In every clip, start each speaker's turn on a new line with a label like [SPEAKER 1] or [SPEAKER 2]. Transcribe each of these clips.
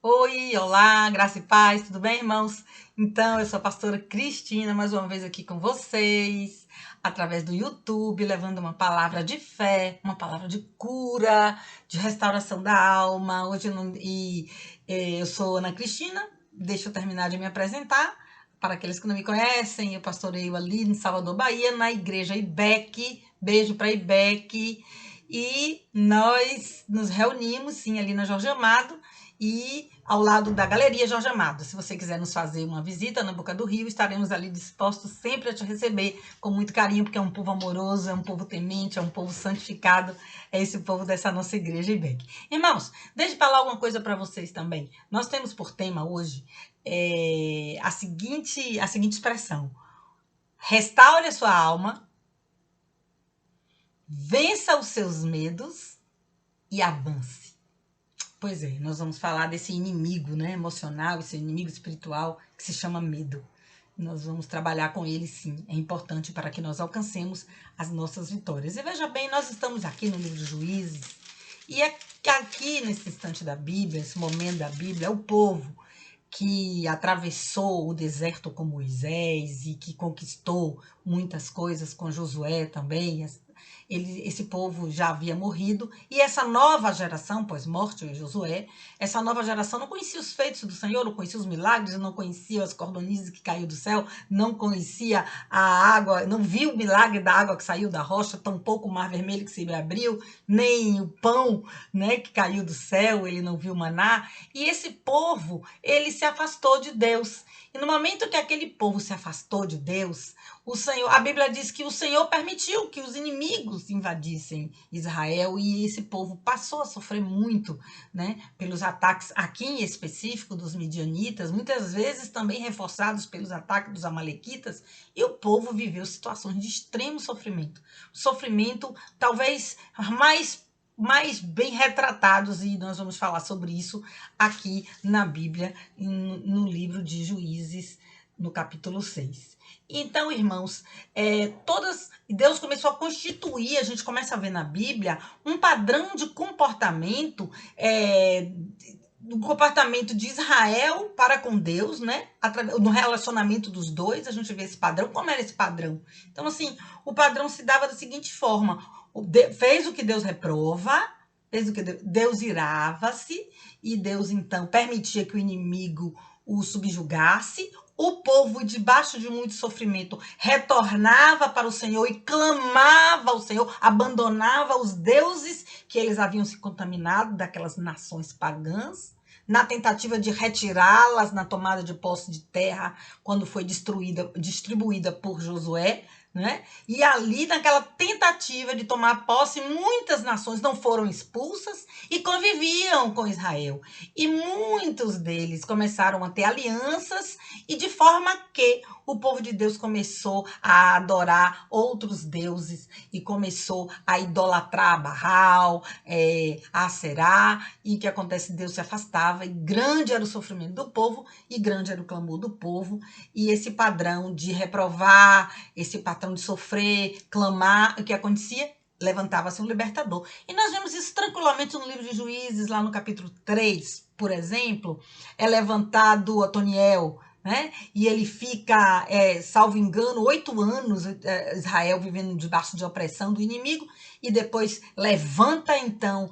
[SPEAKER 1] Oi, olá, graça e paz, tudo bem, irmãos? Então, eu sou a pastora Cristina, mais uma vez aqui com vocês, através do YouTube, levando uma palavra de fé, uma palavra de cura, de restauração da alma. Hoje eu não, eu sou Ana Cristina, deixa eu terminar de me apresentar. Para aqueles que não me conhecem, eu pastoreio ali em Salvador, Bahia, na igreja IBEC. Beijo para IBEC. E nós nos reunimos, sim, ali na Jorge Amado, e ao lado da Galeria Jorge Amado. Se você quiser nos fazer uma visita na Boca do Rio, estaremos ali dispostos sempre a te receber com muito carinho, porque é um povo amoroso, é um povo temente, é um povo santificado, é esse povo dessa nossa igreja IBEC. Irmãos, deixa eu falar uma coisa para vocês também. Nós temos por tema hoje a seguinte expressão: restaure a sua alma, vença os seus medos e avance. Pois é, nós vamos falar desse inimigo, né, emocional, esse inimigo espiritual que se chama medo. Nós vamos trabalhar com ele, sim. É importante para que nós alcancemos as nossas vitórias. E veja bem, nós estamos aqui no livro de Juízes, e aqui nesse instante da Bíblia, esse momento da Bíblia, é o povo que atravessou o deserto com Moisés e que conquistou muitas coisas com Josué também. Esse povo já havia morrido, e essa nova geração, pós morte de Josué, essa nova geração não conhecia os feitos do Senhor, não conhecia os milagres, não conhecia as cordonizes que caiu do céu, não conhecia a água, não viu o milagre da água que saiu da rocha, tampouco o mar vermelho que se abriu, nem o pão, né, que caiu do céu, ele não viu maná. E esse povo, ele se afastou de Deus. E no momento que aquele povo se afastou de Deus, o Senhor, a Bíblia diz que o Senhor permitiu que os inimigos invadissem Israel, e esse povo passou a sofrer muito, né, pelos ataques, aqui em específico, dos midianitas, muitas vezes também reforçados pelos ataques dos amalequitas, e o povo viveu situações de extremo sofrimento. Sofrimento talvez mais bem retratados, e nós vamos falar sobre isso aqui na Bíblia, no livro de Juízes, no capítulo 6. Então, irmãos, Deus começou a constituir, a gente começa a ver na Bíblia, um padrão de comportamento, do comportamento de Israel para com Deus, né? No relacionamento dos dois, a gente vê esse padrão. Como era esse padrão? Então, assim, o padrão se dava da seguinte forma: fez o que Deus reprova, fez o que Deus irava-se, e Deus então permitia que o inimigo o subjugasse. O povo, debaixo de muito sofrimento, retornava para o Senhor e clamava ao Senhor, abandonava os deuses que eles haviam se contaminado daquelas nações pagãs, na tentativa de retirá-las na tomada de posse de terra, quando foi distribuída por Josué, né? E ali, naquela tentativa de tomar posse, muitas nações não foram expulsas e conviviam com Israel. E muitos deles começaram a ter alianças, e de forma que o povo de Deus começou a adorar outros deuses e começou a idolatrar a Baal, a Aserá, e o que acontece? Deus se afastava, e grande era o sofrimento do povo, e grande era o clamor do povo, e esse padrão de reprovar, esse padrão de sofrer, clamar, o que acontecia? Levantava-se um libertador. E nós vemos isso tranquilamente no livro de Juízes, lá no capítulo 3, por exemplo, é levantado Otoniel, né? E ele fica, salvo engano, 8 anos, Israel vivendo debaixo de opressão do inimigo, e depois levanta então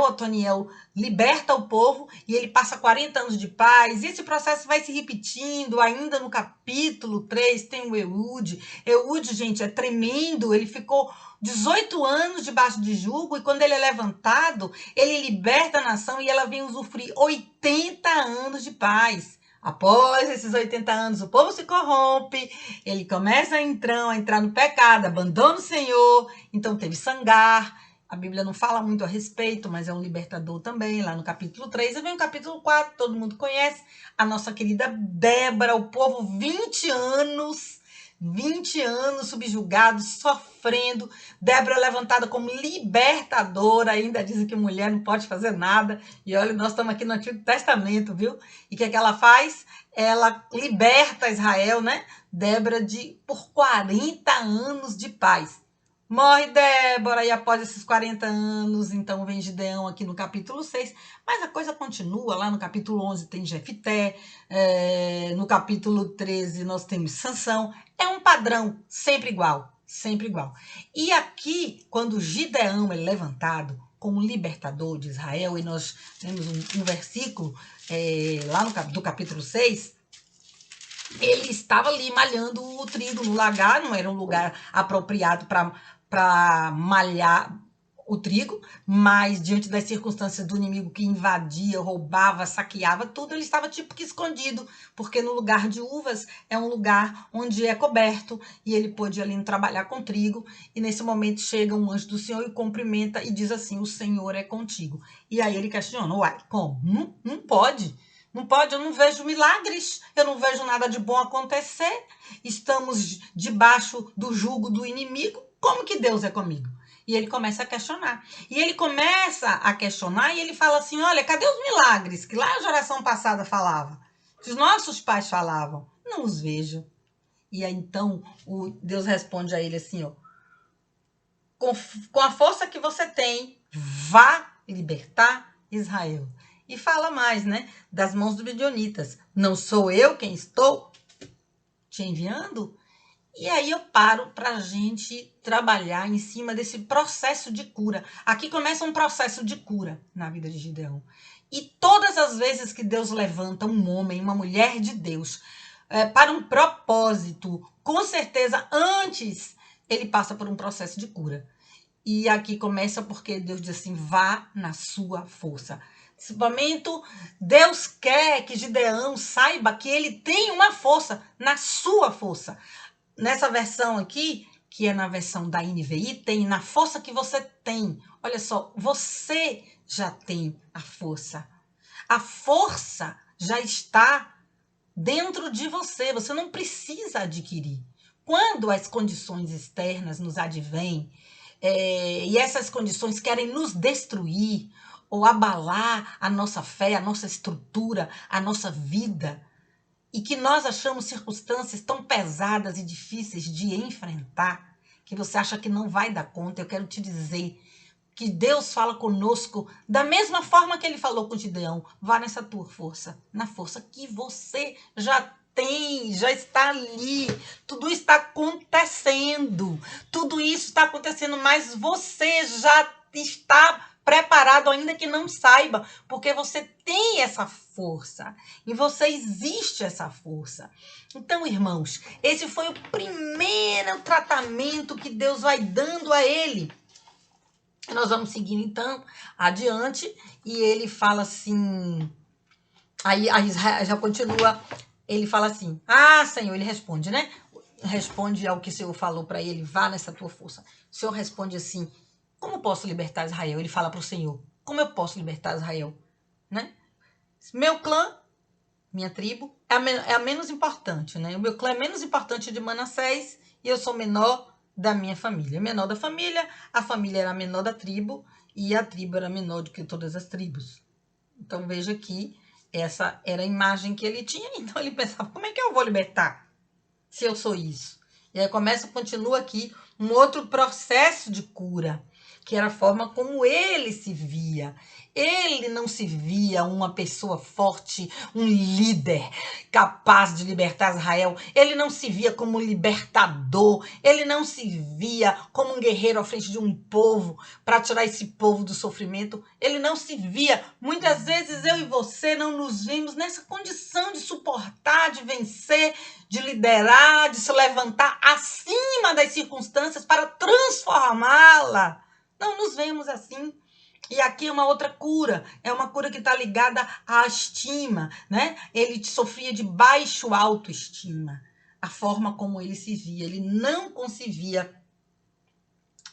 [SPEAKER 1] Otoniel liberta o povo, e ele passa 40 anos de paz, e esse processo vai se repetindo. Ainda no capítulo 3 tem o Eude. Eude, gente, é tremendo, ele ficou 18 anos debaixo de jugo, e quando ele é levantado, ele liberta a nação, e ela vem usufruir 80 anos de paz. Após esses 80 anos, o povo se corrompe, ele começa então a entrar no pecado, abandona o Senhor. Então teve Sangar, a Bíblia não fala muito a respeito, mas é um libertador também, lá no capítulo 3. E vem o capítulo 4, todo mundo conhece, a nossa querida Débora, o povo 20 anos subjugados, sofrendo. Débora levantada como libertadora, ainda dizem que mulher não pode fazer nada. E olha, nós estamos aqui no Antigo Testamento, viu? E o que ela faz? Ela liberta Israel, né? Débora, por 40 anos de paz. Morre Débora, e após esses 40 anos, então vem Gideão aqui no capítulo 6, mas a coisa continua, lá no capítulo 11 tem Jefité, no capítulo 13 nós temos Sansão, é um padrão, sempre igual, sempre igual. E aqui, quando Gideão é levantado como libertador de Israel, e nós temos um versículo lá do capítulo 6, ele estava ali malhando o trigo no lagar, não era um lugar apropriado para malhar o trigo, mas diante das circunstâncias do inimigo que invadia, roubava, saqueava tudo, ele estava tipo que escondido, porque no lugar de uvas é um lugar onde é coberto, e ele pôde ali trabalhar com trigo, e nesse momento chega um anjo do Senhor e cumprimenta e diz assim, o Senhor é contigo. E aí ele questiona, uai, como? Não pode. Não pode, eu não vejo milagres, eu não vejo nada de bom acontecer. Estamos debaixo do jugo do inimigo. Como que Deus é comigo? E ele começa a questionar. E ele começa a questionar e ele fala assim, olha, cadê os milagres que lá a geração passada falava? Que os nossos pais falavam. Não os vejo. E aí então Deus responde a ele assim, ó, com a força que você tem, vá libertar Israel. E fala mais, né? Das mãos dos midianitas. Não sou eu quem estou te enviando? E aí eu paro para a gente trabalhar em cima desse processo de cura. Aqui começa um processo de cura na vida de Gideão. E todas as vezes que Deus levanta um homem, uma mulher de Deus, para um propósito, com certeza antes ele passa por um processo de cura. E aqui começa porque Deus diz assim, vá na sua força. Nesse momento, Deus quer que Gideão saiba que ele tem uma força na sua força. Nessa versão aqui, que é na versão da NVI, tem na força que você tem. Olha só, você já tem a força. A força já está dentro de você, você não precisa adquirir. Quando as condições externas nos advêm, e essas condições querem nos destruir ou abalar a nossa fé, a nossa estrutura, a nossa vida, e que nós achamos circunstâncias tão pesadas e difíceis de enfrentar, que você acha que não vai dar conta, eu quero te dizer que Deus fala conosco da mesma forma que ele falou com Gideão. Vá nessa tua força, na força que você já tem, já está ali. Tudo está acontecendo. Tudo isso está acontecendo, mas você já está preparado, ainda que não saiba, porque você tem essa força. Em você existe essa força. Então, irmãos, esse foi o primeiro tratamento que Deus vai dando a ele. Nós vamos seguindo, então, adiante, e ele fala assim, aí a Israel já continua, ele fala assim, Senhor, ele responde, né? Responde ao que o Senhor falou para ele, vá nessa tua força. O Senhor responde assim, como posso libertar Israel? Ele fala para o Senhor, como eu posso libertar Israel? Né? Meu clã, minha tribo, é a menos importante, né? O meu clã é menos importante de Manassés e eu sou menor da minha família. Menor da família, a família era menor da tribo e a tribo era menor do que todas as tribos. Então veja que essa era a imagem que ele tinha. Então ele pensava, como é que eu vou libertar se eu sou isso? E aí continua aqui um outro processo de cura, que era a forma como ele se via. Ele não se via uma pessoa forte, um líder capaz de libertar Israel. Ele não se via como libertador. Ele não se via como um guerreiro à frente de um povo para tirar esse povo do sofrimento. Ele não se via. Muitas vezes eu e você não nos vimos nessa condição de suportar, de vencer, de liderar, de se levantar acima das circunstâncias para transformá-la. Não nos vemos assim. E aqui é uma outra cura, é uma cura que está ligada à estima, né? Ele sofria de baixo autoestima, a forma como ele se via, ele não concebia.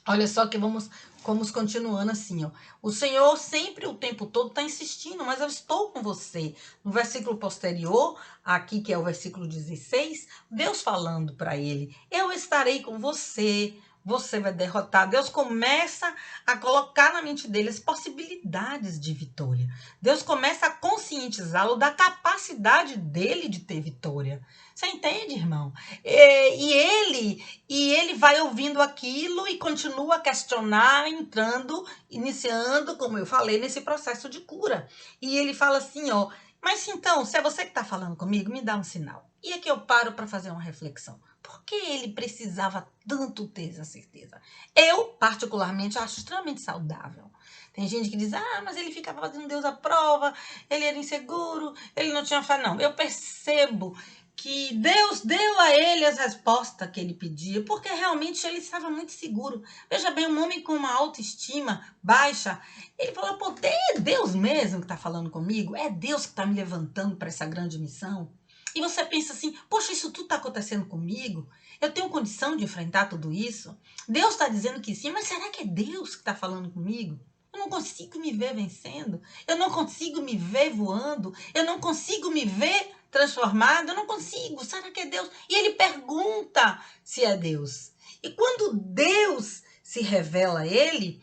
[SPEAKER 1] Olha só que vamos continuando assim, ó. O Senhor sempre, o tempo todo, está insistindo, mas eu estou com você. No versículo posterior, aqui que é o versículo 16, Deus falando para ele, eu estarei com você, você vai derrotar. Deus começa a colocar na mente dele as possibilidades de vitória. Deus começa a conscientizá-lo da capacidade dele de ter vitória. Você entende, irmão? E ele vai ouvindo aquilo e continua a questionar, entrando, iniciando, como eu falei, nesse processo de cura. E ele fala assim, ó, mas então, se é você que está falando comigo, me dá um sinal. E aqui eu paro para fazer uma reflexão. Por que ele precisava tanto ter essa certeza? Eu, particularmente, acho extremamente saudável. Tem gente que diz, mas ele ficava fazendo Deus à prova, ele era inseguro, ele não tinha fé. Não, eu percebo que Deus deu a ele as respostas que ele pedia, porque realmente ele estava muito seguro. Veja bem, um homem com uma autoestima baixa, ele falou, pô, é Deus mesmo que está falando comigo? É Deus que está me levantando para essa grande missão? E você pensa assim, poxa, isso tudo está acontecendo comigo? Eu tenho condição de enfrentar tudo isso? Deus está dizendo que sim, mas será que é Deus que está falando comigo? Eu não consigo me ver vencendo, eu não consigo me ver voando, eu não consigo me ver transformado, eu não consigo, será que é Deus? E ele pergunta se é Deus. E quando Deus se revela a ele,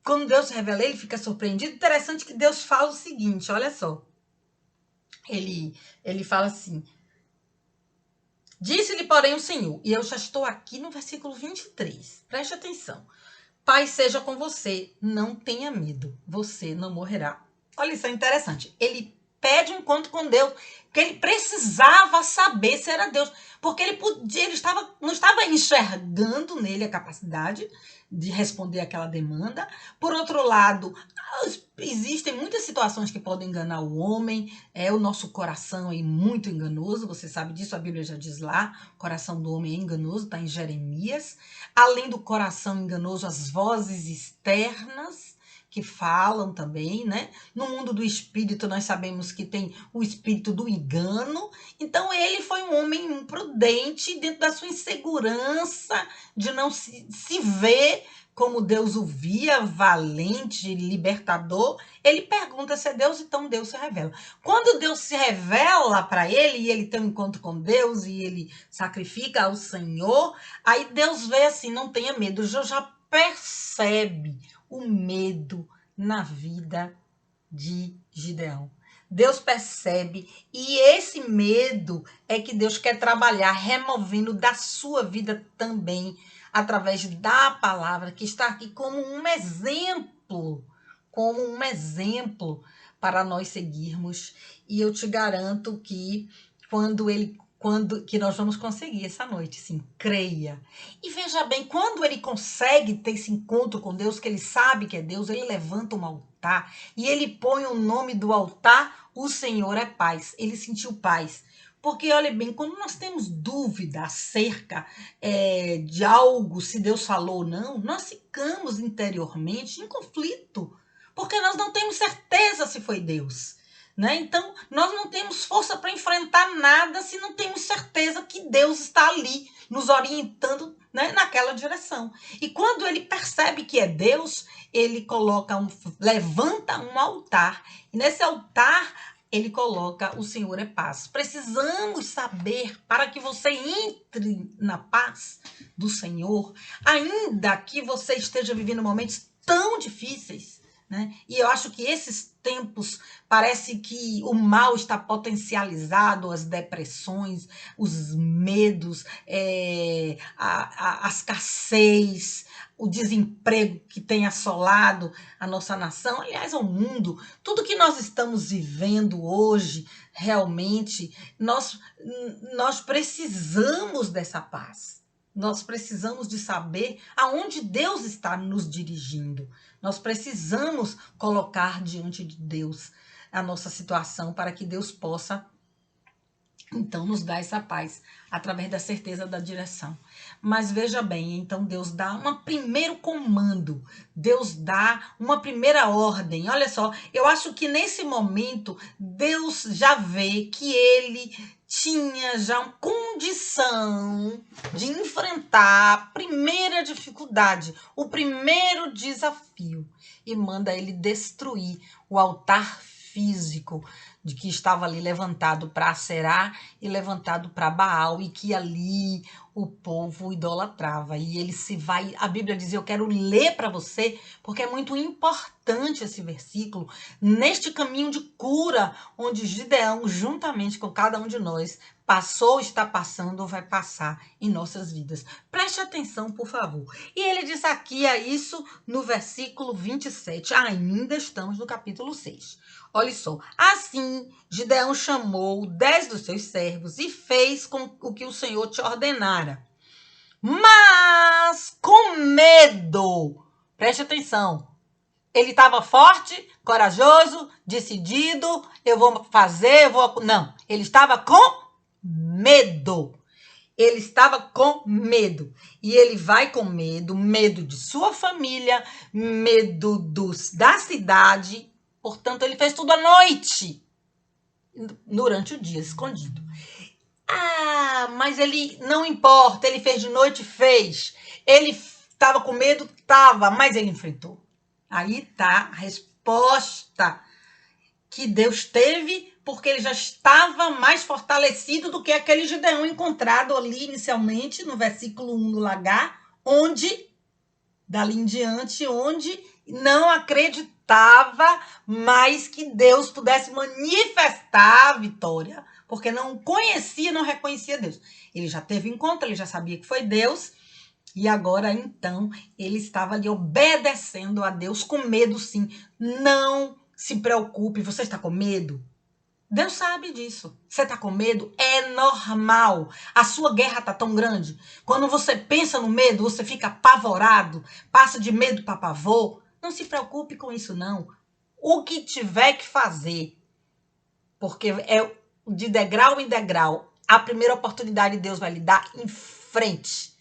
[SPEAKER 1] quando Deus se revela a ele, fica surpreendido. Interessante que Deus fala o seguinte, olha só. Ele fala assim, disse-lhe, porém, o Senhor, e eu já estou aqui no versículo 23, preste atenção. Pai seja com você, não tenha medo, você não morrerá. Olha, isso é interessante. Ele pede um encontro com Deus, porque ele precisava saber se era Deus, porque não estava enxergando nele a capacidade de responder aquela demanda. Por outro lado, existem muitas situações que podem enganar o homem, o nosso coração é muito enganoso, você sabe disso, a Bíblia já diz lá, o coração do homem é enganoso, está em Jeremias. Além do coração enganoso, as vozes externas que falam também, né? No mundo do espírito, nós sabemos que tem o espírito do engano. Então, ele foi um homem imprudente dentro da sua insegurança de não se ver como Deus o via, valente, libertador. Ele pergunta se é Deus, então Deus se revela. Quando Deus se revela para ele, e ele tem um encontro com Deus, e ele sacrifica ao Senhor, aí Deus vê assim, não tenha medo, já percebe o medo na vida de Gideão. Deus percebe, e esse medo é que Deus quer trabalhar, removendo da sua vida também, através da palavra, que está aqui como um exemplo para nós seguirmos. E eu te garanto que que nós vamos conseguir essa noite, sim, creia. E veja bem, quando ele consegue ter esse encontro com Deus, que ele sabe que é Deus, ele levanta um altar e ele põe o nome do altar, o Senhor é paz. Ele sentiu paz. Porque, olha bem, quando nós temos dúvida acerca de algo, se Deus falou ou não, nós ficamos interiormente em conflito, porque nós não temos certeza se foi Deus. Né? Então, nós não temos força para enfrentar nada se não temos certeza que Deus está ali nos orientando, né, naquela direção. E quando ele percebe que é Deus, ele levanta um altar. E nesse altar, ele coloca o Senhor é paz. Precisamos saber, para que você entre na paz do Senhor, ainda que você esteja vivendo momentos tão difíceis, né? E eu acho que esses tempos parece que o mal está potencializado, as depressões, os medos, a escassez, o desemprego que tem assolado a nossa nação, aliás, ao mundo. Tudo que nós estamos vivendo hoje, realmente, nós precisamos dessa paz. Nós precisamos de saber aonde Deus está nos dirigindo. Nós precisamos colocar diante de Deus a nossa situação para que Deus possa, então, nos dar essa paz através da certeza da direção. Mas veja bem, então Deus dá um primeiro comando, Deus dá uma primeira ordem. Olha só, eu acho que nesse momento Deus já vê que ele tinha já uma condição de enfrentar a primeira dificuldade, o primeiro desafio, e manda ele destruir o altar físico de que estava ali levantado para Aserá e levantado para Baal, e que ali o povo idolatrava. E ele se vai, a Bíblia diz, eu quero ler para você, porque é muito importante esse versículo, neste caminho de cura, onde Gideão, juntamente com cada um de nós, passou, está passando ou vai passar em nossas vidas. Preste atenção, por favor. E ele diz aqui isso no versículo 27. Ainda estamos no capítulo 6. Olha só. Assim, Gideão chamou 10 dos seus servos e fez com o que o Senhor te ordenara. Mas com medo. Preste atenção. Ele estava forte, corajoso, decidido. Eu vou fazer, eu vou... Não, ele estava com medo. Ele estava com medo. E ele vai com medo, medo de sua família, medo da cidade. Portanto, ele fez tudo à noite, durante o dia, escondido. Ah, mas ele não importa, ele fez de noite, fez. Ele estava com medo, estava, mas ele enfrentou. Aí tá a resposta que Deus teve, porque ele já estava mais fortalecido do que aquele Gideão encontrado ali inicialmente, no versículo 1 do lagar, onde, dali em diante, onde não acreditava mais que Deus pudesse manifestar a vitória, porque não conhecia, não reconhecia Deus. Ele já teve encontro, ele já sabia que foi Deus, e agora, então, ele estava ali obedecendo a Deus com medo, sim. Não se preocupe, você está com medo? Deus sabe disso. Você está com medo? É normal. A sua guerra está tão grande. Quando você pensa no medo, você fica apavorado, passa de medo para pavor. Não se preocupe com isso, não. O que tiver que fazer, porque é de degrau em degrau, a primeira oportunidade Deus vai lhe dar em frente,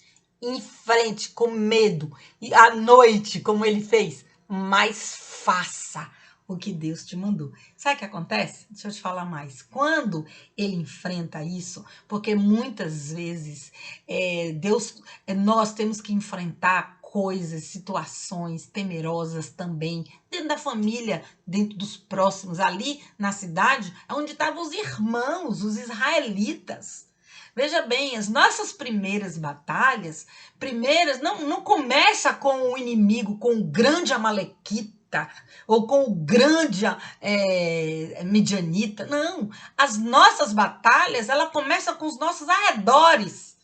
[SPEAKER 1] com medo, e à noite, como ele fez, mas faça o que Deus te mandou. Sabe o que acontece? Deixa eu te falar mais. Quando ele enfrenta isso, porque muitas vezes nós temos que enfrentar coisas, situações temerosas também, dentro da família, dentro dos próximos, ali na cidade, onde estavam os irmãos, os israelitas. Veja bem, as nossas primeiras batalhas, não começa com o inimigo, com o grande amalequita, ou com o grande midianita, não. As nossas batalhas, ela começa com os nossos arredores.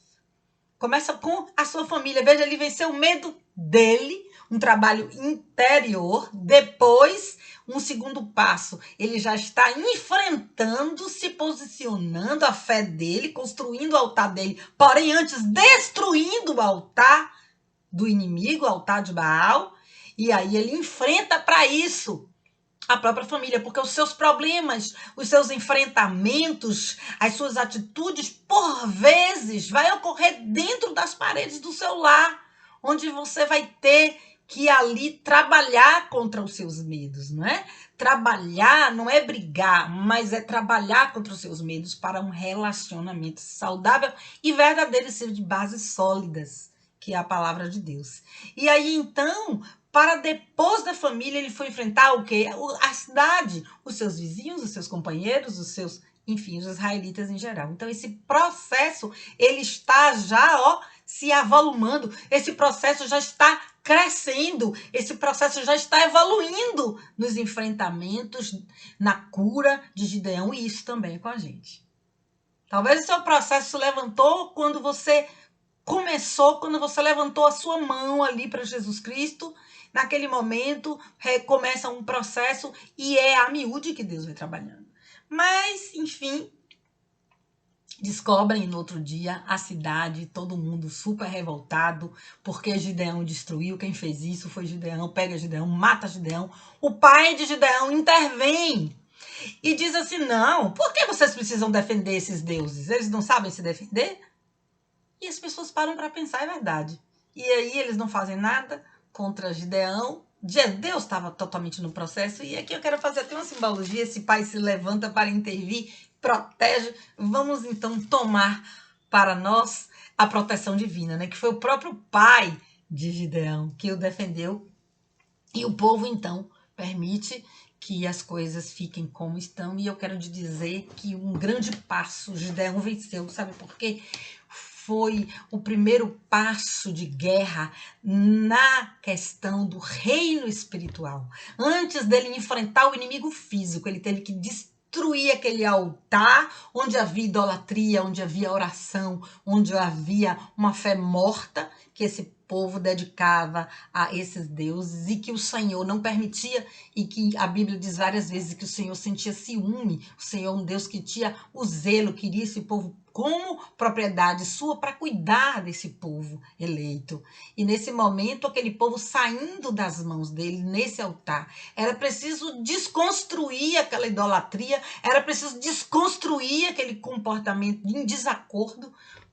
[SPEAKER 1] Começa com a sua família. Veja, ele venceu o medo dele, um trabalho interior. Depois, um segundo passo, ele já está enfrentando, se posicionando a fé dele, construindo o altar dele, porém antes destruindo o altar do inimigo, o altar de Baal. E aí ele enfrenta para isso a própria família, porque os seus problemas, os seus enfrentamentos, as suas atitudes, por vezes, vai ocorrer dentro das paredes do seu lar, onde você vai ter que ali trabalhar contra os seus medos, não é? Trabalhar não é brigar, mas é trabalhar contra os seus medos para um relacionamento saudável e verdadeiro, ser de bases sólidas, que é a palavra de Deus. E aí, então, para depois da família, ele foi enfrentar o quê? A cidade, os seus vizinhos, os seus companheiros, enfim, os israelitas em geral. Então, esse processo, ele está já, se avolumando, esse processo já está crescendo, esse processo já está evoluindo nos enfrentamentos, na cura de Gideão, e isso também com a gente. Talvez o seu processo levantou quando você levantou a sua mão ali para Jesus Cristo. Naquele momento, começa um processo e é a miúde que Deus vai trabalhando. Mas, enfim, descobrem no outro dia a cidade, todo mundo super revoltado, porque Gideão destruiu. Quem fez isso foi Gideão. Pega Gideão, mata Gideão. O pai de Gideão intervém e diz assim, não, por que vocês precisam defender esses deuses? Eles não sabem se defender? E as pessoas param para pensar, é verdade. E aí eles não fazem nada contra Gideão. Deus estava totalmente no processo. E aqui eu quero fazer até uma simbologia. Esse pai se levanta para intervir, protege. Vamos então tomar para nós a proteção divina, né? Que foi o próprio pai de Gideão que o defendeu. E o povo então permite que as coisas fiquem como estão. E eu quero te dizer que um grande passo Gideão venceu. Sabe por quê? Foi o primeiro passo de guerra na questão do reino espiritual. Antes dele enfrentar o inimigo físico, ele teve que destruir aquele altar onde havia idolatria, onde havia oração, onde havia uma fé morta que esse povo dedicava a esses deuses e que o Senhor não permitia, e que a Bíblia diz várias vezes que o Senhor sentia ciúme. O Senhor é um Deus que tinha o zelo, queria esse povo como propriedade sua para cuidar desse povo eleito. E nesse momento, aquele povo saindo das mãos dele, nesse altar, era preciso desconstruir aquela idolatria, era preciso desconstruir aquele comportamento em desacordo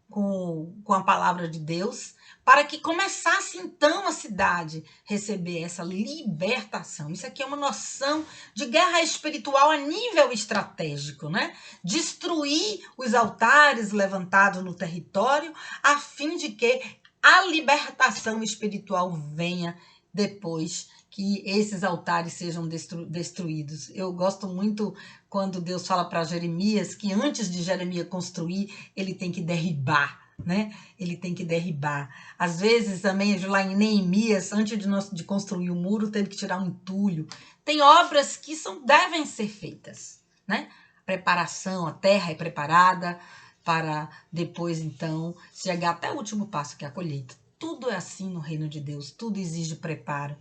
[SPEAKER 1] com a palavra de Deus, para que começasse então a cidade receber essa libertação. Isso aqui é uma noção de guerra espiritual a nível estratégico, né? Destruir os altares levantados no território, a fim de que a libertação espiritual venha depois que esses altares sejam destruídos. Eu gosto muito quando Deus fala para Jeremias que antes de Jeremias construir, ele tem que derribar, né? Ele tem que derribar. Às vezes também, lá em Neemias, antes de construir o muro, teve que tirar um entulho. Tem obras que devem ser feitas, né? Preparação, a terra é preparada para depois, então, chegar até o último passo, que é a colheita. Tudo é assim no reino de Deus, tudo exige preparo.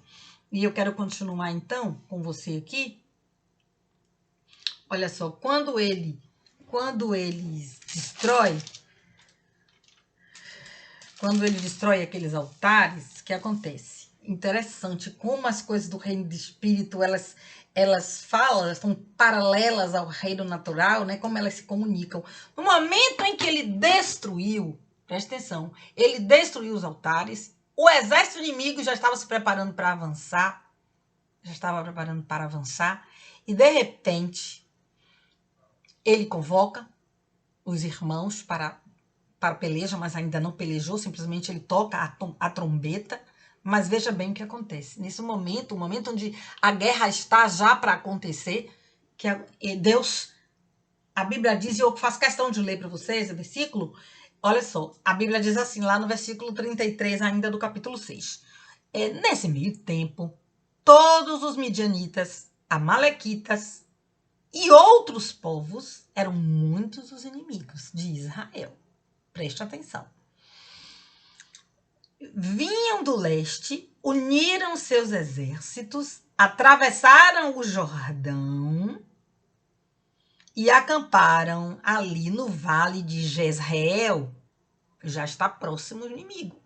[SPEAKER 1] E eu quero continuar, então, com você aqui. Olha só, quando ele destrói aqueles altares, o que acontece? Interessante como as coisas do reino do espírito, elas são paralelas ao reino natural, né? Como elas se comunicam. No momento em que ele destruiu, presta atenção, ele destruiu os altares, o exército inimigo já estava se preparando para avançar, e de repente ele convoca os irmãos para peleja, mas ainda não pelejou, simplesmente ele toca a trombeta. Mas veja bem o que acontece. Nesse momento, o momento onde a guerra está já para acontecer, que Deus, a Bíblia diz, e eu faço questão de ler para vocês o versículo, olha só, a Bíblia diz assim, lá no versículo 33 ainda do capítulo 6. Nesse meio tempo, todos os midianitas, amalequitas e outros povos, eram muitos os inimigos de Israel. Preste atenção. Vinham do leste, uniram seus exércitos, atravessaram o Jordão e acamparam ali no vale de Jezreel. Já está próximo do inimigo.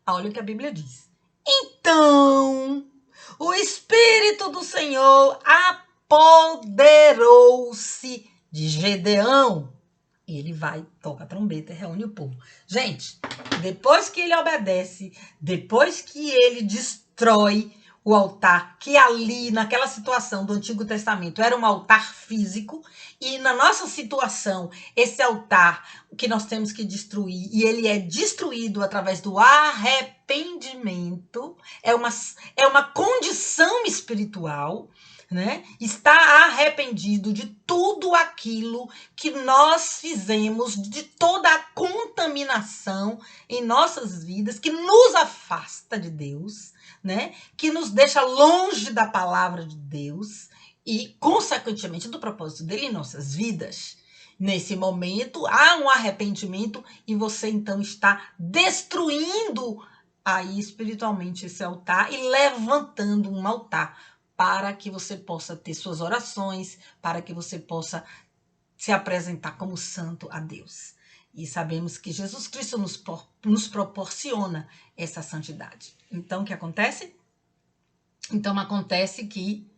[SPEAKER 1] Olha o que a Bíblia diz. Então, o Espírito do Senhor apoderou-se de Gedeão. Ele vai, toca a trombeta e reúne o povo. Gente, depois que ele obedece, depois que ele destrói o altar, que ali, naquela situação do Antigo Testamento, era um altar físico, e na nossa situação, esse altar que nós temos que destruir, e ele é destruído através do arrependimento, é uma condição espiritual, né? Está arrependido de tudo aquilo que nós fizemos, de toda a contaminação em nossas vidas, que nos afasta de Deus, né? Que nos deixa longe da palavra de Deus e, consequentemente, do propósito dele em nossas vidas. Nesse momento, há um arrependimento e você, então, está destruindo aí espiritualmente esse altar e levantando um altar para que você possa ter suas orações, para que você possa se apresentar como santo a Deus. E sabemos que Jesus Cristo nos proporciona essa santidade. Então, o que acontece? Então, acontece que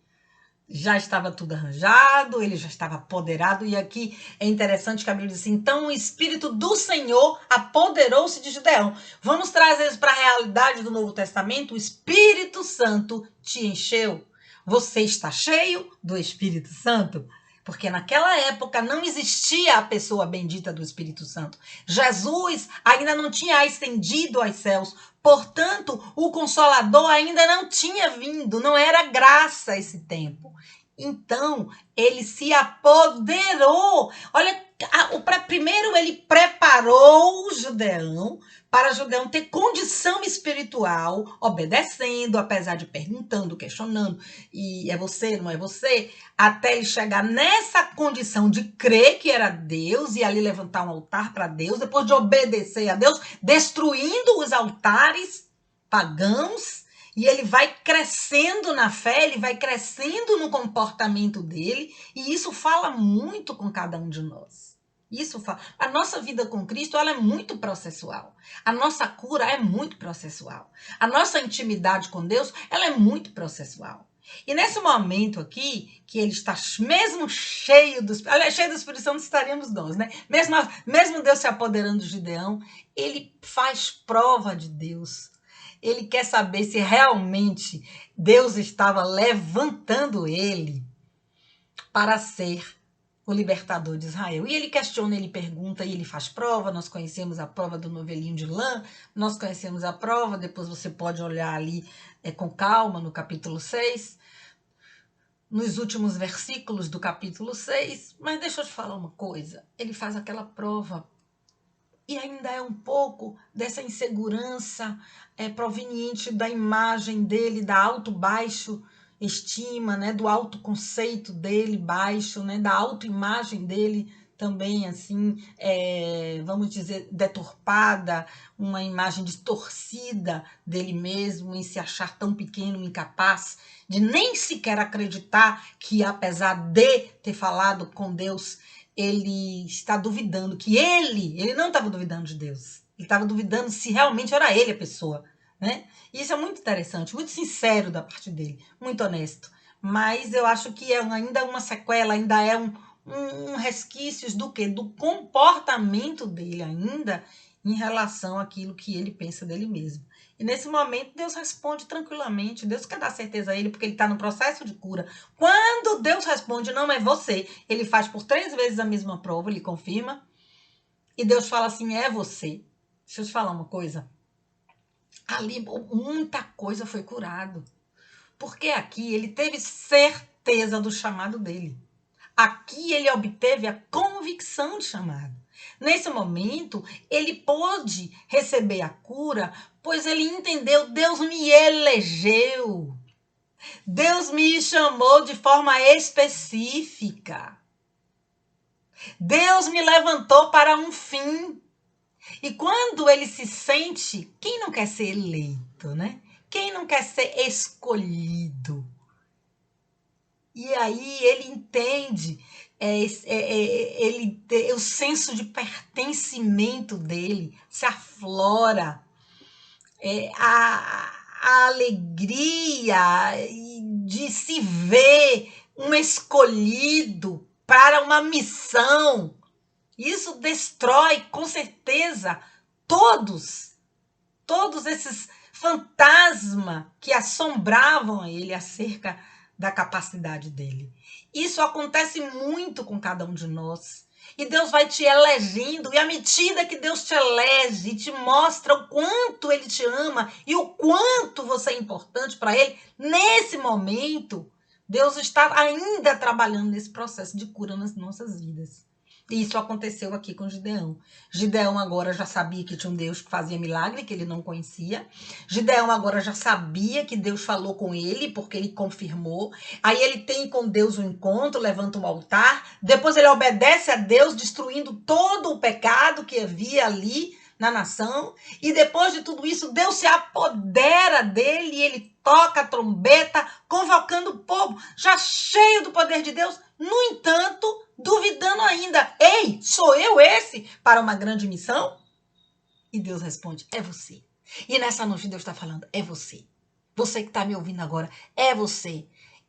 [SPEAKER 1] já estava tudo arranjado, ele já estava apoderado, e aqui é interessante que a Bíblia diz assim, então o Espírito do Senhor apoderou-se de Gideão. Vamos trazer isso para a realidade do Novo Testamento? O Espírito Santo te encheu. Você está cheio do Espírito Santo? Porque naquela época não existia a pessoa bendita do Espírito Santo. Jesus ainda não tinha ascendido aos céus. Portanto, o Consolador ainda não tinha vindo. Não era graça esse tempo. Então, ele se apoderou. Olha, primeiro ele preparou o Gideão para Gideão ter condição espiritual, obedecendo, apesar de perguntando, questionando, e é você, não é você, até ele chegar nessa condição de crer que era Deus e ali levantar um altar para Deus, depois de obedecer a Deus, destruindo os altares pagãos. E ele vai crescendo na fé, ele vai crescendo no comportamento dele, e isso fala muito com cada um de nós. Isso fala. A nossa vida com Cristo, ela é muito processual. A nossa cura é muito processual. A nossa intimidade com Deus, ela é muito processual. E nesse momento aqui, que ele está mesmo cheio do Espírito Santo, estaríamos nós, né? Mesmo Deus se apoderando de Gideão, ele faz prova de Deus. Ele quer saber se realmente Deus estava levantando ele para ser o libertador de Israel. E ele questiona, ele pergunta, e ele faz prova. Nós conhecemos a prova do novelinho de lã, nós conhecemos a prova, depois você pode olhar ali com calma no capítulo 6, nos últimos versículos do capítulo 6. Mas deixa eu te falar uma coisa, ele faz aquela prova e ainda é um pouco dessa insegurança proveniente da imagem dele, da alto-baixo estima, né, do autoconceito dele baixo, né, da autoimagem dele também, assim, vamos dizer, deturpada, uma imagem distorcida dele mesmo, em se achar tão pequeno, incapaz, de nem sequer acreditar que, apesar de ter falado com Deus, ele está duvidando que ele não estava duvidando de Deus. Ele estava duvidando se realmente era ele a pessoa, né? E isso é muito interessante, muito sincero da parte dele, muito honesto. Mas eu acho que ainda uma sequela, ainda é um resquícios do quê? Do comportamento dele ainda em relação àquilo que ele pensa dele mesmo. E nesse momento Deus responde tranquilamente. Deus quer dar certeza a ele porque ele está no processo de cura. Quando Deus responde, não é você, ele faz por 3 vezes a mesma prova, ele confirma. E Deus fala assim, é você. Deixa eu te falar uma coisa. Ali muita coisa foi curado. Porque aqui ele teve certeza do chamado dele. Aqui ele obteve a convicção de chamado. Nesse momento, ele pôde receber a cura, pois ele entendeu, Deus me elegeu. Deus me chamou de forma específica. Deus me levantou para um fim. E quando ele se sente, quem não quer ser eleito, né? Quem não quer ser escolhido? E aí ele entende o senso de pertencimento dele se aflora, a alegria de se ver um escolhido para uma missão. Isso destrói, com certeza, todos esses fantasmas que assombravam ele acerca da capacidade dele. Isso acontece muito com cada um de nós. E Deus vai te elegendo, e à medida que Deus te elege e te mostra o quanto Ele te ama e o quanto você é importante para Ele, nesse momento, Deus está ainda trabalhando nesse processo de cura nas nossas vidas. E isso aconteceu aqui com Gideão. Gideão agora já sabia que tinha um Deus que fazia milagre, que ele não conhecia. Gideão agora já sabia que Deus falou com ele, porque ele confirmou. Aí ele tem com Deus um encontro, levanta um altar. Depois ele obedece a Deus, destruindo todo o pecado que havia ali na nação. E depois de tudo isso, Deus se apodera dele e ele toca a trombeta, convocando o povo, já cheio do poder de Deus. No entanto, duvidando ainda. Ei, sou eu esse para uma grande missão? E Deus responde, é você. E nessa noite Deus está falando, é você. Você que está me ouvindo agora, é você.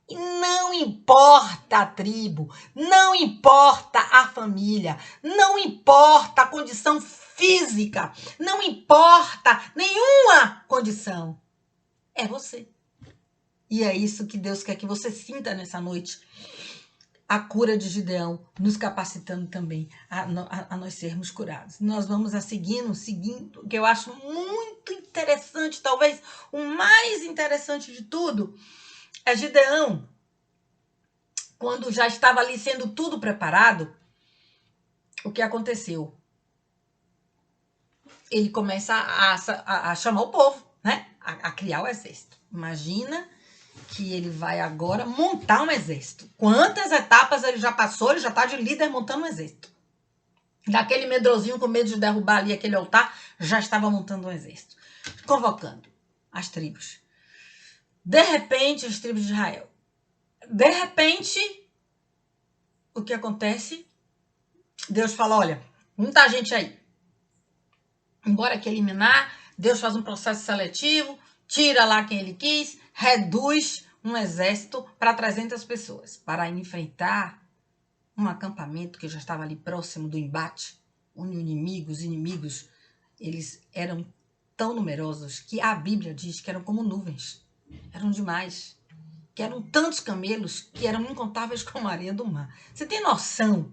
[SPEAKER 1] E não importa a tribo, não importa a família, não importa a condição física, não importa nenhuma condição. É você. E é isso que Deus quer que você sinta nessa noite. A cura de Gideão, nos capacitando também a nós sermos curados. Nós vamos seguindo, o que eu acho muito interessante, talvez o mais interessante de tudo, é Gideão quando já estava ali sendo tudo preparado, o que aconteceu? Ele começa a chamar o povo, né? A criar o exército. Imagina que ele vai agora montar um exército. Quantas etapas ele já passou? Ele já está de líder montando um exército. Daquele medrosinho com medo de derrubar ali aquele altar, já estava montando um exército. Convocando as tribos. De repente, as tribos de Israel. De repente, o que acontece? Deus fala, olha, muita gente aí. Embora que eliminar, Deus faz um processo seletivo, tira lá quem ele quis, reduz um exército para 300 pessoas para enfrentar um acampamento que já estava ali próximo do embate, onde os inimigos, eles eram tão numerosos que a Bíblia diz que eram como nuvens, eram demais, que eram tantos camelos que eram incontáveis como a areia do mar. Você tem noção?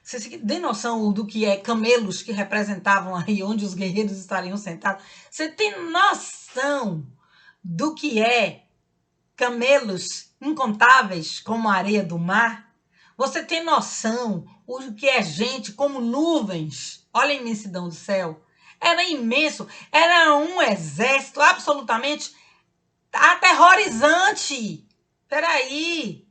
[SPEAKER 1] Você tem noção do que é camelos que representavam aí onde os guerreiros estariam sentados? Você tem noção do que é camelos incontáveis como a areia do mar? Você tem noção do que é gente como nuvens? Olha a imensidão do céu. Era imenso, era um exército absolutamente aterrorizante. Peraí.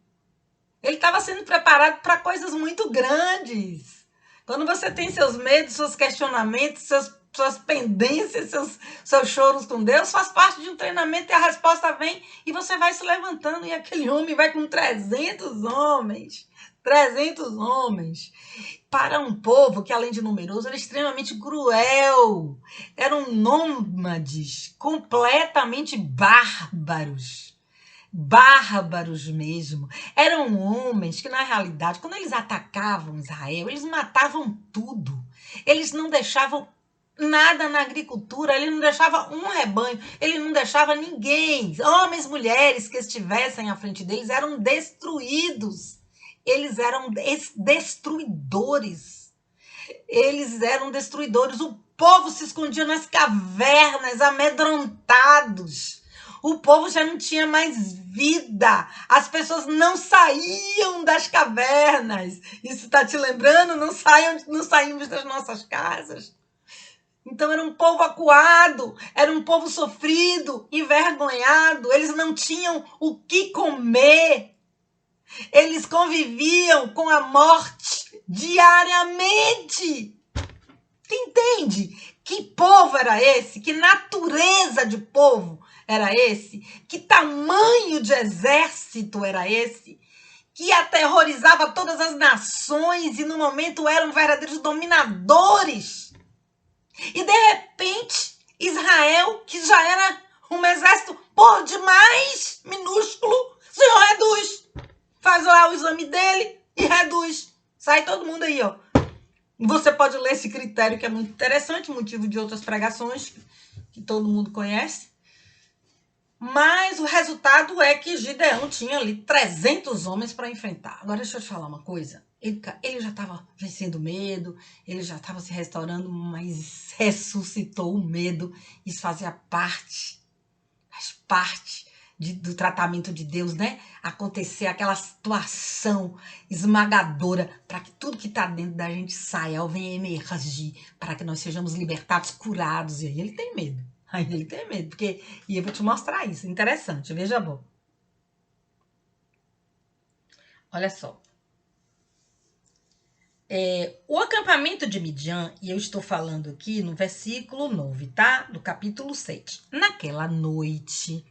[SPEAKER 1] Ele estava sendo preparado para coisas muito grandes. Quando você tem seus medos, seus questionamentos, suas pendências, seus choros com Deus, faz parte de um treinamento e a resposta vem e você vai se levantando. E aquele homem vai com 300 homens. 300 homens. Para um povo que, além de numeroso, era extremamente cruel. Eram nômades, completamente bárbaros. Bárbaros mesmo. Eram homens que, na realidade, quando eles atacavam Israel, eles matavam tudo. Eles não deixavam nada na agricultura, ele não deixava um rebanho, ele não deixava ninguém. Homens, mulheres que estivessem à frente deles eram destruídos. Eles eram destruidores. Eles eram destruidores. O povo se escondia nas cavernas, amedrontados. O povo já não tinha mais vida. As pessoas não saíam das cavernas. Isso está te lembrando? Não saímos das nossas casas. Então era um povo acuado, era um povo sofrido, envergonhado. Eles não tinham o que comer. Eles conviviam com a morte diariamente. Entende? Que povo era esse? Que natureza de povo era esse? Que tamanho de exército era esse? Que aterrorizava todas as nações e no momento eram verdadeiros dominadores. E de repente, Israel, que já era um exército por demais minúsculo, o Senhor reduz. Faz lá o exame dele e reduz. Sai todo mundo aí, ó. Você pode ler esse critério que é muito interessante, motivo de outras pregações que todo mundo conhece. Mas o resultado é que Gideão tinha ali 300 homens para enfrentar. Agora deixa eu te falar uma coisa. Ele já estava vencendo o medo, ele já estava se restaurando, mas ressuscitou o medo. Isso fazia parte, faz parte do tratamento de Deus, né? Acontecer aquela situação esmagadora para que tudo que está dentro da gente saia, ou venha emergir, para que nós sejamos libertados, curados. E aí ele tem medo. Aí ele tem medo, porque... E eu vou te mostrar isso, interessante, veja bom. Olha só. O acampamento de Midian, e eu estou falando aqui no versículo 9, tá? Do capítulo 7. Naquela noite,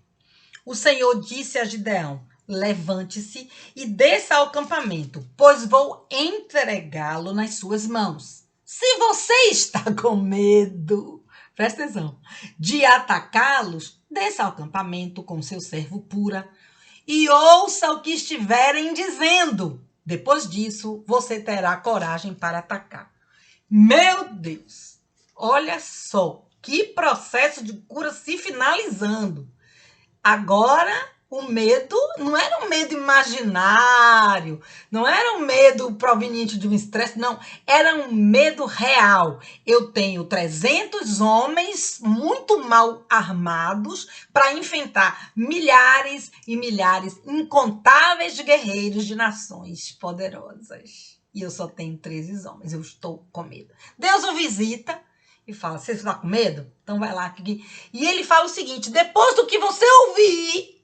[SPEAKER 1] o Senhor disse a Gideão, levante-se e desça ao acampamento, pois vou entregá-lo nas suas mãos. Se você está com medo, presta atenção, de atacá-los, desça ao acampamento com seu servo Pura e ouça o que estiverem dizendo. Depois disso, você terá coragem para atacar. Meu Deus, olha só, que processo de cura se finalizando. Agora, O medo não era um medo imaginário, não era um medo proveniente de um estresse, não. Era um medo real. Eu tenho 300 homens muito mal armados para enfrentar milhares e milhares, incontáveis guerreiros de nações poderosas. E eu só tenho 13 homens, eu estou com medo. Deus o visita e fala, você está com medo? Então vai lá. E ele fala o seguinte, depois do que você ouvir,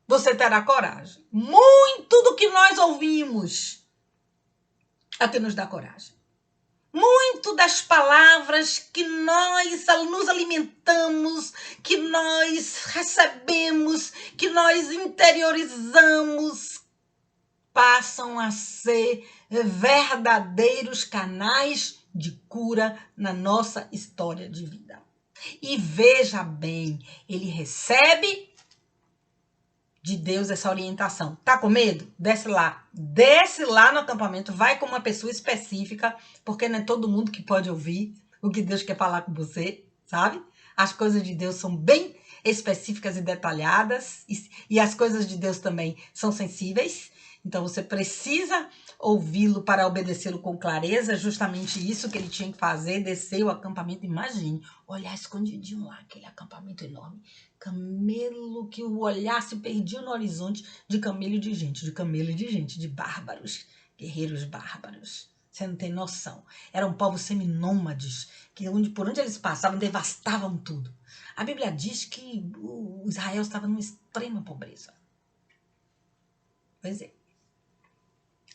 [SPEAKER 1] você terá coragem. Muito do que nós ouvimos é o que nos dá coragem. Muito das palavras que nós nos alimentamos, que nós recebemos, que nós interiorizamos, passam a ser verdadeiros canais de cura na nossa história de vida. E veja bem, ele recebe de Deus essa orientação. Tá com medo? Desce lá. Desce lá no acampamento, vai com uma pessoa específica, porque não é todo mundo que pode ouvir o que Deus quer falar com você, sabe? As coisas de Deus são bem específicas e detalhadas, e as coisas de Deus também são sensíveis. Então você precisa ouvi-lo para obedecê-lo com clareza, justamente isso que ele tinha que fazer, descer o acampamento. Imagine, olhar escondidinho lá, aquele acampamento enorme. Camelo que o olhar se perdia no horizonte, de camelo e de gente, de bárbaros, guerreiros bárbaros. Você não tem noção. Eram povos seminômades, que por onde eles passavam, devastavam tudo. A Bíblia diz que o Israel estava numa extrema pobreza. Pois é.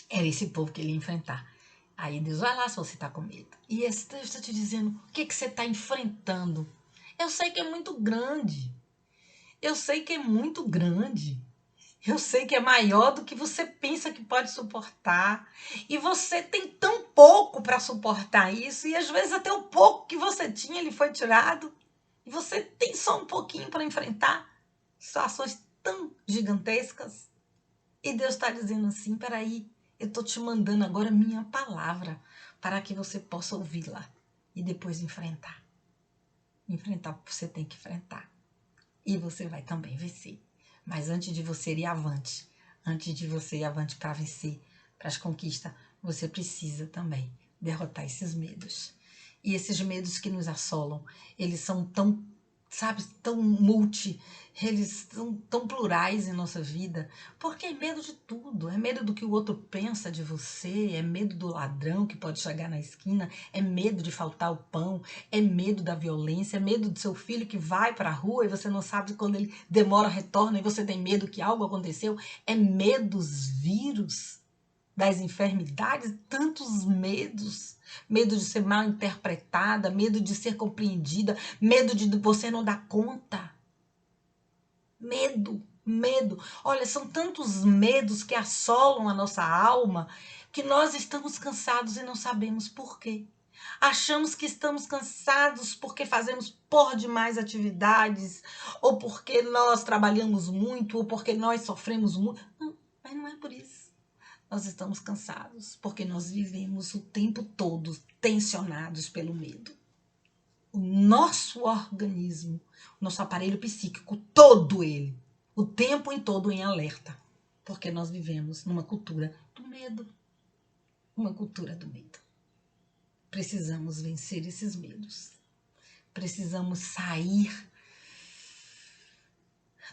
[SPEAKER 1] Era esse povo que ele ia enfrentar. Aí Deus, vai lá se você está com medo. E esse texto está te dizendo, o que você está enfrentando? Eu sei que é muito grande. Eu sei que é muito grande. Eu sei que é maior do que você pensa que pode suportar. E você tem tão pouco para suportar isso. E às vezes até o pouco que você tinha, ele foi tirado. E você tem só um pouquinho para enfrentar situações tão gigantescas. E Deus está dizendo assim, peraí, eu estou te mandando agora minha palavra para que você possa ouvi-la e depois enfrentar. Enfrentar o que você tem que enfrentar. E você vai também vencer. Mas antes de você ir avante, antes de você ir avante para vencer, para as conquistas, você precisa também derrotar esses medos. E esses medos que nos assolam, eles são tão, sabe, eles são tão plurais em nossa vida, porque é medo de tudo, é medo do que o outro pensa de você, é medo do ladrão que pode chegar na esquina, é medo de faltar o pão, é medo da violência, é medo do seu filho que vai para a rua e você não sabe quando ele demora, retorna e você tem medo que algo aconteceu, é medo dos vírus, das enfermidades, tantos medos. Medo de ser mal interpretada, medo de ser compreendida, medo de você não dar conta. Medo. Olha, são tantos medos que assolam a nossa alma que nós estamos cansados e não sabemos por quê. Achamos que estamos cansados porque fazemos por demais atividades, ou porque nós trabalhamos muito, ou porque nós sofremos muito. Não, mas não é por isso. Nós estamos cansados porque nós vivemos o tempo todo tensionados pelo medo. O nosso organismo, o nosso aparelho psíquico, todo ele, o tempo em todo em alerta, porque nós vivemos numa cultura do medo. Uma cultura do medo. Precisamos vencer esses medos. Precisamos sair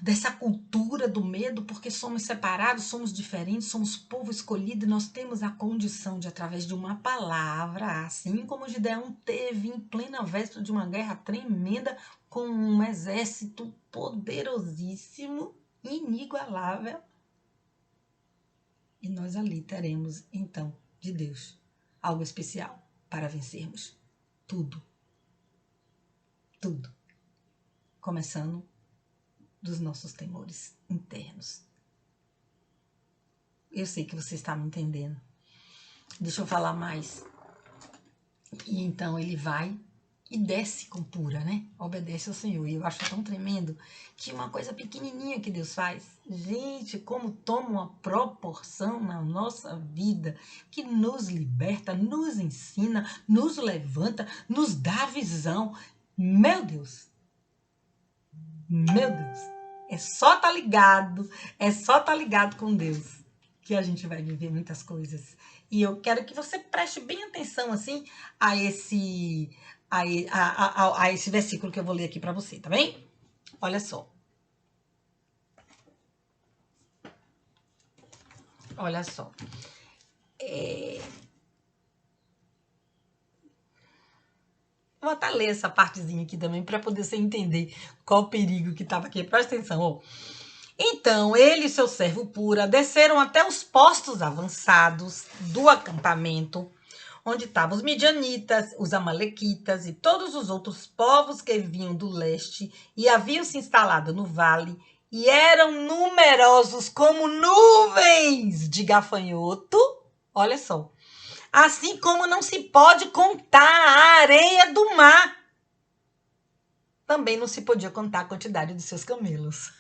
[SPEAKER 1] dessa cultura do medo, porque somos separados, somos diferentes, somos povo escolhido e nós temos a condição de, através de uma palavra, assim como Gideão teve em plena véspera de uma guerra tremenda, com um exército poderosíssimo, inigualável. E nós ali teremos, então, de Deus, algo especial para vencermos tudo. Tudo. Começando dos nossos temores internos. Eu sei que você está me entendendo. Deixa eu falar mais. E então ele vai e desce com pura, né? Obedece ao Senhor. E eu acho tão tremendo que uma coisa pequenininha que Deus faz, gente, como toma uma proporção na nossa vida, que nos liberta, nos ensina, nos levanta, nos dá visão. Meu Deus! Meu Deus! É só tá ligado, com Deus que a gente vai viver muitas coisas. E eu quero que você preste bem atenção, assim, a esse versículo que eu vou ler aqui para você, tá bem? Olha só. Olha só. Vou até ler essa partezinha aqui também para poder você entender qual o perigo que estava aqui. Presta atenção, ó. Então ele e seu servo Pura desceram até os postos avançados do acampamento, onde estavam os midianitas, os amalequitas e todos os outros povos que vinham do leste e haviam se instalado no vale, e eram numerosos como nuvens de gafanhoto. Olha só. Assim como não se pode contar a areia do mar, também não se podia contar a quantidade de seus camelos.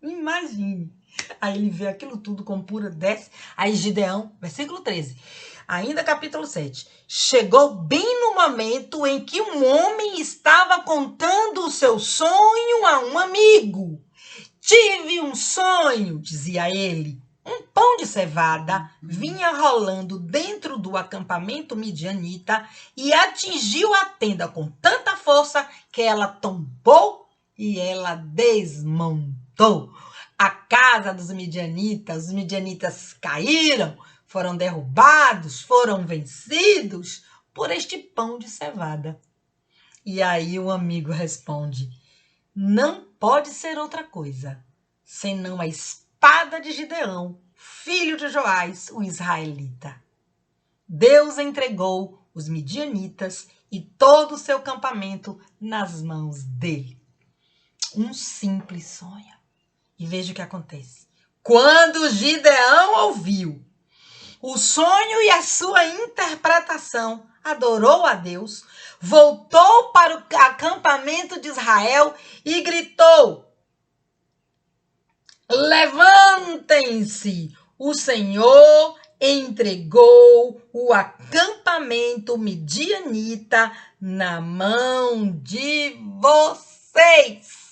[SPEAKER 1] Imagine. Aí ele vê aquilo tudo com Pura, desce. Aí Gideão, versículo 13. Ainda capítulo 7. Chegou bem no momento em que um homem estava contando o seu sonho a um amigo. Tive um sonho, dizia ele. Um pão de cevada vinha rolando dentro do acampamento midianita e atingiu a tenda com tanta força que ela tombou e ela desmontou. A casa dos midianitas, os midianitas caíram, foram derrubados, foram vencidos por este pão de cevada. E aí o amigo responde: não pode ser outra coisa, senão a espada de Gideão, filho de Joás, o israelita. Deus entregou os midianitas e todo o seu campamento nas mãos dele. Um simples sonho. E veja o que acontece. Quando Gideão ouviu o sonho e a sua interpretação, adorou a Deus, voltou para o acampamento de Israel e gritou: levantem-se, o Senhor entregou o acampamento midianita na mão de vocês.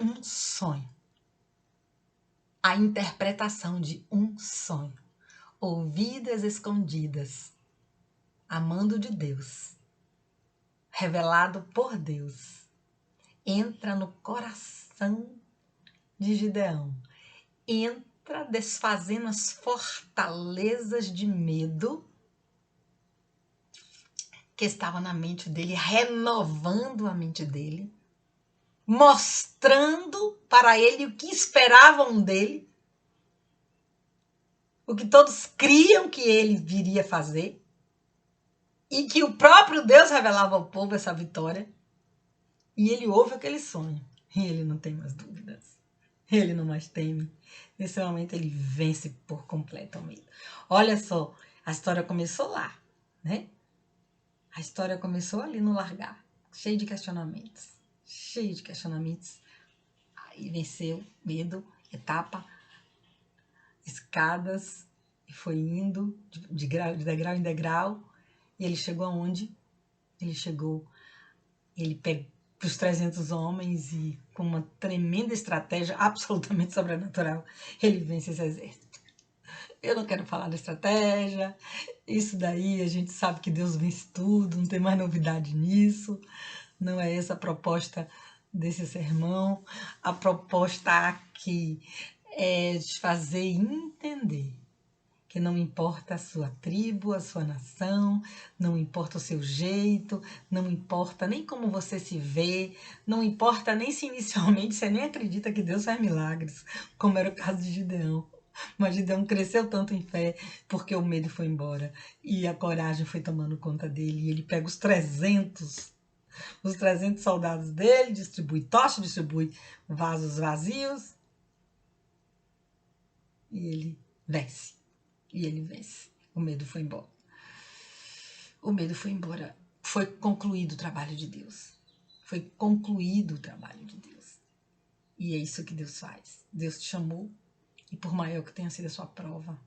[SPEAKER 1] Um sonho. A interpretação de um sonho. Ouvidas escondidas. Amando de Deus. Revelado por Deus. Entra no coração de Gideão. Entra desfazendo as fortalezas de medo que estava na mente dele, renovando a mente dele, mostrando para ele o que esperavam dele, o que todos criam que ele viria fazer, e que o próprio Deus revelava ao povo essa vitória. E ele ouve aquele sonho, e ele não tem mais dúvidas. Ele não mais teme. Nesse momento ele vence por completo o medo. Olha só, a história começou lá, né? A história começou ali no largar, cheio de questionamentos. Cheio de questionamentos. Aí venceu, medo, etapa, escadas, e foi indo de degrau em degrau. E ele chegou aonde? Ele pegou os 300 homens e, com uma tremenda estratégia absolutamente sobrenatural, ele vence esse exército. Eu não quero falar da estratégia, isso daí a gente sabe que Deus vence tudo, não tem mais novidade nisso, não é essa a proposta desse sermão. A proposta aqui é de fazer entender que não importa a sua tribo, a sua nação, não importa o seu jeito, não importa nem como você se vê, não importa nem se inicialmente você nem acredita que Deus faz milagres, como era o caso de Gideão. Mas Gideão cresceu tanto em fé porque o medo foi embora e a coragem foi tomando conta dele. E ele pega os 300 soldados dele, distribui tocha, distribui vasos vazios e ele vence. E ele vence. O medo foi embora. O medo foi embora. Foi concluído o trabalho de Deus. Foi concluído o trabalho de Deus. E é isso que Deus faz. Deus te chamou. E por maior que tenha sido a sua prova,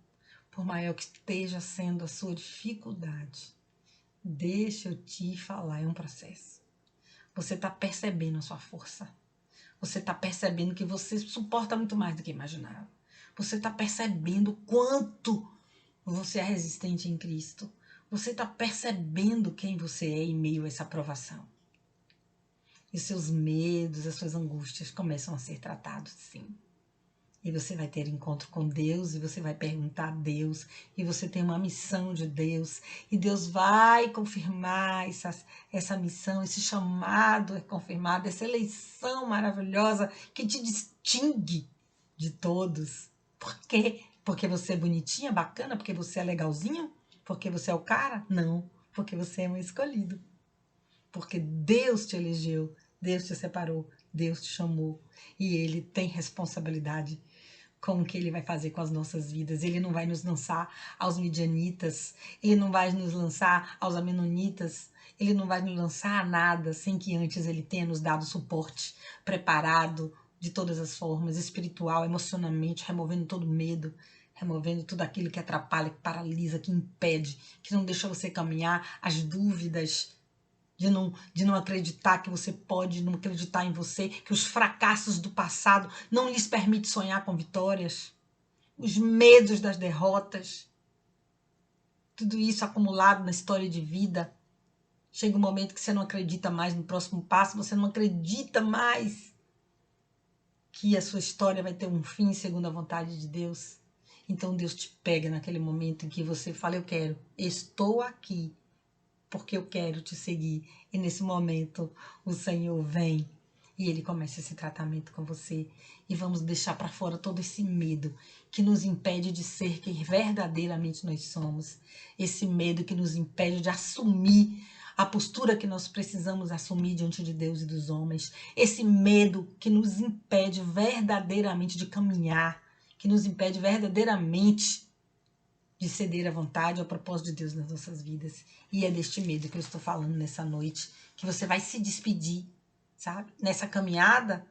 [SPEAKER 1] por maior que esteja sendo a sua dificuldade, deixa eu te falar, é um processo. Você está percebendo a sua força. Você está percebendo que você suporta muito mais do que imaginava. Você está percebendo quanto você é resistente em Cristo. Você está percebendo quem você é em meio a essa provação. E os seus medos, as suas angústias começam a ser tratados, sim. E você vai ter encontro com Deus, e você vai perguntar a Deus, e você tem uma missão de Deus, e Deus vai confirmar essa missão, esse chamado é confirmado, essa eleição maravilhosa que te distingue de todos. Por quê? Porque você é bonitinha, bacana, porque você é legalzinho? Porque você é o cara? Não, porque você é um escolhido. Porque Deus te elegeu, Deus te separou, Deus te chamou. E Ele tem responsabilidade com o que Ele vai fazer com as nossas vidas. Ele não vai nos lançar aos midianitas, Ele não vai nos lançar aos amenonitas, Ele não vai nos lançar a nada sem que antes Ele tenha nos dado suporte, preparado de todas as formas, espiritual, emocionalmente, removendo todo medo, removendo tudo aquilo que atrapalha, que paralisa, que impede, que não deixa você caminhar, as dúvidas, de não acreditar que você pode, não acreditar em você, que os fracassos do passado não lhes permitem sonhar com vitórias, os medos das derrotas, tudo isso acumulado na história de vida. Chega um momento que você não acredita mais no próximo passo, você não acredita mais que a sua história vai ter um fim segundo a vontade de Deus. Então Deus te pega naquele momento em que você fala, eu quero, estou aqui, porque eu quero te seguir. E nesse momento o Senhor vem e Ele começa esse tratamento com você. E vamos deixar para fora todo esse medo que nos impede de ser quem verdadeiramente nós somos. Esse medo que nos impede de assumir a postura que nós precisamos assumir diante de Deus e dos homens. Esse medo que nos impede verdadeiramente de caminhar, que nos impede verdadeiramente de ceder à vontade, ao propósito de Deus nas nossas vidas. E é deste medo que eu estou falando nessa noite, que você vai se despedir, sabe? Nessa caminhada,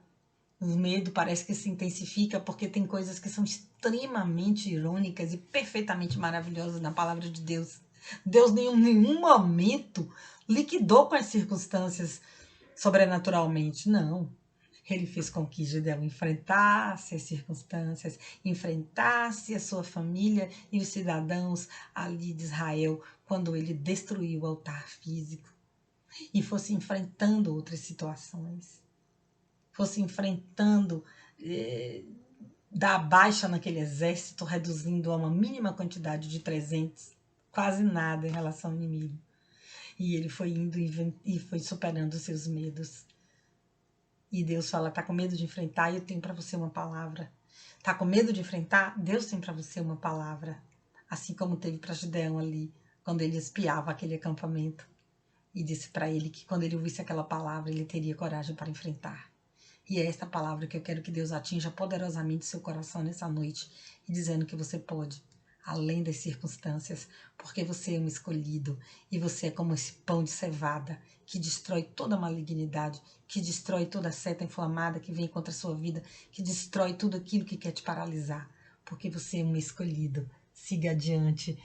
[SPEAKER 1] o medo parece que se intensifica porque tem coisas que são extremamente irônicas e perfeitamente maravilhosas na palavra de Deus. Deus em nenhum momento liquidou com as circunstâncias sobrenaturalmente, não. Ele fez com que Gideão enfrentasse as circunstâncias, enfrentasse a sua família e os cidadãos ali de Israel quando ele destruiu o altar físico e fosse enfrentando outras situações, fosse enfrentando dar baixa naquele exército, reduzindo a uma mínima quantidade de presentes, quase nada em relação ao inimigo. E ele foi indo e foi superando os seus medos. E Deus fala, tá com medo de enfrentar? Eu tenho para você uma palavra. Tá com medo de enfrentar? Deus tem para você uma palavra. Assim como teve para Gideão ali, quando ele espiava aquele acampamento. E disse para ele que quando ele ouvisse aquela palavra, ele teria coragem para enfrentar. E é esta palavra que eu quero que Deus atinja poderosamente seu coração nessa noite. E dizendo que você pode, além das circunstâncias, porque você é um escolhido. E você é como esse pão de cevada, que destrói toda a malignidade, que destrói toda a seta inflamada que vem contra a sua vida, que destrói tudo aquilo que quer te paralisar. Porque você é um escolhido. Siga adiante.